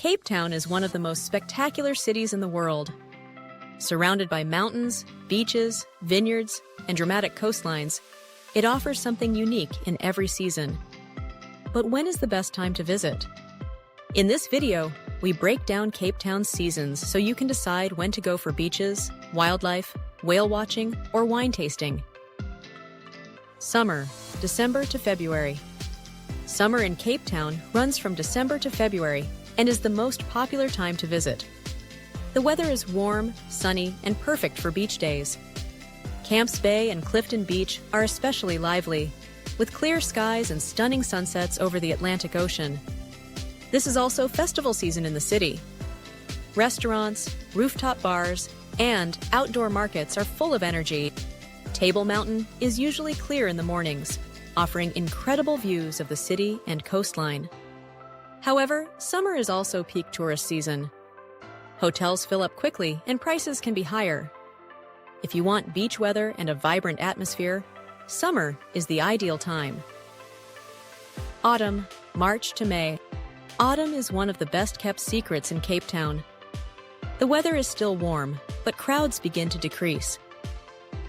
Cape Town is one of the most spectacular cities in the world. Surrounded by mountains, beaches, vineyards, and dramatic coastlines, it offers something unique in every season. But when is the best time to visit? In this video, we break down Cape Town's seasons so you can decide when to go for beaches, wildlife, whale watching, or wine tasting. Summer, December to February. Summer in Cape Town runs from December to February and is the most popular time to visit. The weather is warm, sunny, and perfect for beach days. Camps Bay and Clifton Beach are especially lively, with clear skies and stunning sunsets over the Atlantic Ocean. This is also festival season in the city. Restaurants, rooftop bars, and outdoor markets are full of energy. Table Mountain is usually clear in the mornings, offering incredible views of the city and coastline. However, summer is also peak tourist season. Hotels fill up quickly and prices can be higher. If you want beach weather and a vibrant atmosphere, summer is the ideal time. Autumn, March to May. Autumn is one of the best-kept secrets in Cape Town. The weather is still warm, but crowds begin to decrease.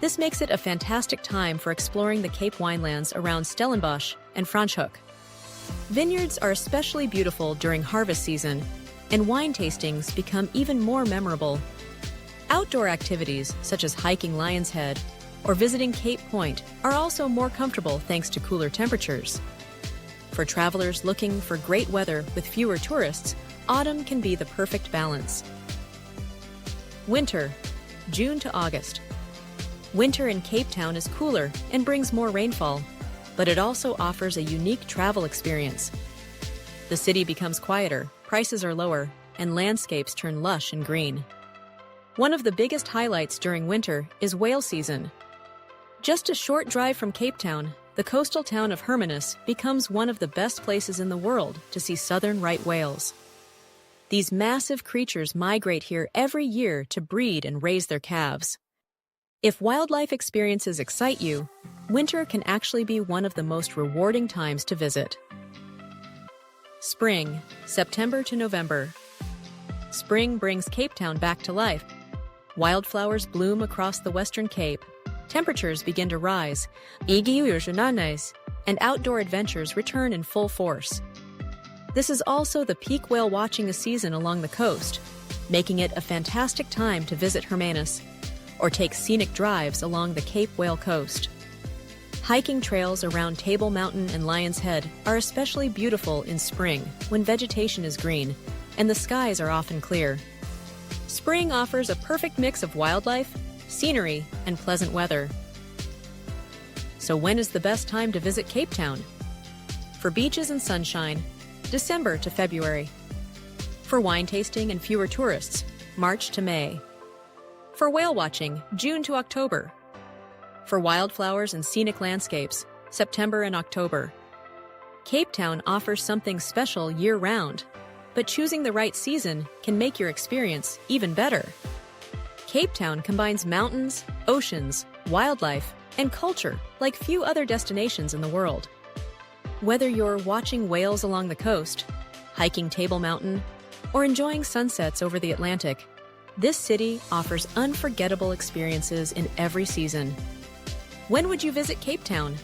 This makes it a fantastic time for exploring the Cape Winelands around Stellenbosch and Franschhoek. Vineyards are especially beautiful during harvest season, and wine tastings become even more memorable. Outdoor activities, such as hiking Lion's Head or visiting Cape Point, are also more comfortable thanks to cooler temperatures. For travelers looking for great weather with fewer tourists, autumn can be the perfect balance. Winter, June to August. Winter in Cape Town is cooler and brings more rainfall, but it also offers a unique travel experience. The city becomes quieter, prices are lower, and landscapes turn lush and green. One of the biggest highlights during winter is whale season. Just a short drive from Cape Town, the coastal town of Hermanus becomes one of the best places in the world to see southern right whales. These massive creatures migrate here every year to breed and raise their calves. If wildlife experiences excite you, winter can actually be one of the most rewarding times to visit. Spring, September to November. Spring brings Cape Town back to life. Wildflowers bloom across the Western Cape. Temperatures begin to rise, and outdoor adventures return in full force. This is also the peak whale watching season along the coast, making it a fantastic time to visit Hermanus or take scenic drives along the Cape Whale coast. Hiking trails around Table Mountain and Lion's Head are especially beautiful in spring when vegetation is green and the skies are often clear. Spring offers a perfect mix of wildlife, scenery, and pleasant weather. So when is the best time to visit Cape Town? For beaches and sunshine, December to February. For wine tasting and fewer tourists, March to May. For whale watching, June to October. For wildflowers and scenic landscapes, September and October. Cape Town offers something special year-round, but choosing the right season can make your experience even better. Cape Town combines mountains, oceans, wildlife, and culture like few other destinations in the world. Whether you're watching whales along the coast, hiking Table Mountain, or enjoying sunsets over the Atlantic, this city offers unforgettable experiences in every season. When would you visit Cape Town?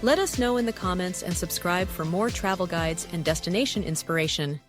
Let us know in the comments and subscribe for more travel guides and destination inspiration.